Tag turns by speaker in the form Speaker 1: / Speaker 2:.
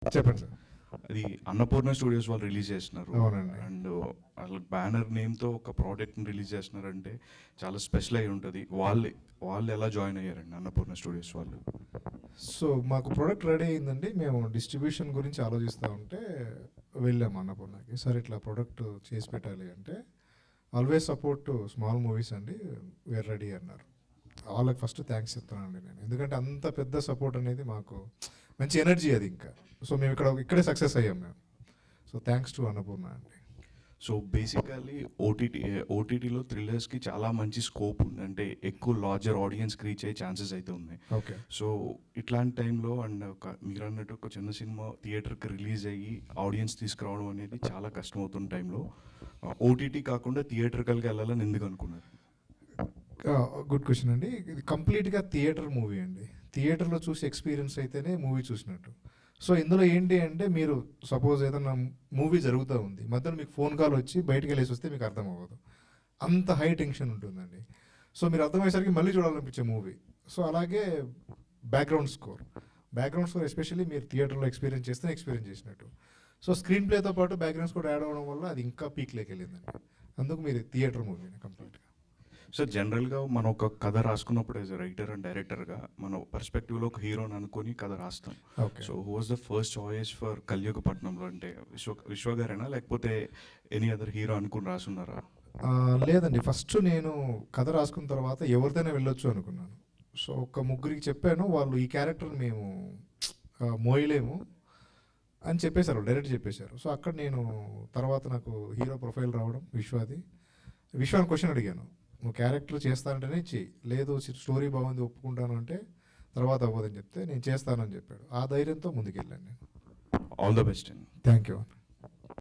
Speaker 1: చెప్పండి సార్.
Speaker 2: అది అన్నపూర్ణ స్టూడియోస్ వాళ్ళు రిలీజ్ చేస్తున్నారు.
Speaker 1: అవునండి.
Speaker 2: అండ్ వాళ్ళ బ్యానర్ నేమ్తో ఒక ప్రోడక్ట్ని రిలీజ్ చేస్తున్నారంటే చాలా స్పెషల్ అయి ఉంటుంది. వాళ్ళు ఎలా జాయిన్ అయ్యారండి అన్నపూర్ణ స్టూడియోస్ వాళ్ళు?
Speaker 1: సో మాకు ప్రోడక్ట్ రెడీ అయిందండి. మేము డిస్ట్రిబ్యూషన్ గురించి ఆలోచిస్తూ ఉంటే వెళ్ళాము అన్నపూర్ణకి. సార్ ఇట్లా ప్రోడక్ట్ చేసి పెట్టాలి అంటే ఆల్వేస్ సపోర్ట్ స్మాల్ మూవీస్ అండి, వేర్ రెడీ అన్నారు. వాళ్ళకి ఫస్ట్ థ్యాంక్స్ చెప్తానండి నేను, ఎందుకంటే అంత పెద్ద సపోర్ట్ అనేది మాకు మంచి ఎనర్జీ అది. ఇంకా సో మేము ఇక్కడే సక్సెస్ అయ్యాం మేము. సో థ్యాంక్స్ టు అన్నపూర్ణ అండి.
Speaker 2: సో బేసికల్లీ ఓటీటీలో థ్రిల్లర్స్కి చాలా మంచి స్కోప్ ఉంది, అంటే ఎక్కువ లార్జర్ ఆడియన్స్కి రీచ్ అయ్యే ఛాన్సెస్ అయితే ఉన్నాయి.
Speaker 1: ఓకే.
Speaker 2: సో ఇట్లాంటి టైంలో అండ్ మీరు అన్నట్టు ఒక చిన్న సినిమా థియేటర్కి రిలీజ్ అయ్యి ఆడియన్స్ తీసుకురావడం అనేది చాలా కష్టమవుతున్న టైంలో ఓటీటీ కాకుండా థియేటర్కల్గా వెళ్ళాలని ఎందుకు అనుకున్నారు?
Speaker 1: గుడ్ క్వశ్చన్ అండి. ఇది కంప్లీట్గా థియేటర్ మూవీ అండి. థియేటర్లో చూసి ఎక్స్పీరియన్స్ అయితేనే మూవీ చూసినట్టు. సో ఇందులో ఏంటి అంటే, మీరు సపోజ్ ఏదైనా మూవీ జరుగుతూ ఉంది, మధ్యలో మీకు ఫోన్ కాల్ వచ్చి బయటికి వెళ్ళేసి వస్తే మీకు అర్థం అవ్వదు, అంత హై టెన్షన్ ఉంటుందండి. సో మీరు అర్థమయ్యేసరికి మళ్ళీ చూడాలనిపించే మూవీ. సో అలాగే బ్యాక్గ్రౌండ్ స్కోర్ ఎస్పెషల్లీ మీరు థియేటర్లో ఎక్స్పీరియన్స్ చేస్తే ఎక్స్పీరియన్స్ చేసినట్టు. సో స్క్రీన్ ప్లేతో పాటు బ్యాక్గ్రౌండ్ స్కోర్ యాడ్ అవ్వడం వల్ల అది ఇంకా పీక్లోకి వెళ్ళిందండి. అందుకు మీరు థియేటర్ మూవీ కంప్లీట్గా.
Speaker 2: సో జనరల్గా మనం ఒక కథ రాసుకున్నప్పుడు యాజ్ రైటర్ అండ్ డైరెక్టర్గా మన పర్స్పెక్టివ్లో ఒక హీరోని అనుకొని కథ రాస్తాం.
Speaker 1: Okay.
Speaker 2: So who was the first choice for కలియుగపట్నంలో? అంటే విశ్వ గారేనా, లేకపోతే ఎనీ అదర్ హీరో అనుకుని రాసున్నారా?
Speaker 1: లేదండి, ఫస్ట్ నేను కథ రాసుకున్న తర్వాత ఎవరిదైనా వెళ్ళొచ్చు అనుకున్నాను. సో ఒక ముగ్గురికి చెప్పాను, వాళ్ళు ఈ క్యారెక్టర్ మేము మోయలేము అని చెప్పేశారు, డైరెక్ట్ చెప్పేశారు. సో అక్కడ నేను తర్వాత నాకు హీరో ప్రొఫైల్ రావడం విశ్వాన్ని క్వశ్చన్ అడిగాను, నువ్వు క్యారెక్టర్ చేస్తానంటేనే చెయ్యి, లేదు స్టోరీ బాగుంది ఒప్పుకుంటాను అంటే తర్వాత అవ్వదని చెప్తే నేను చేస్తానని చెప్పాడు. ఆ ధైర్యంతో ముందుకెళ్ళాను నేను.
Speaker 2: ఆల్ ద బెస్ట్ అండి.
Speaker 1: Thank you.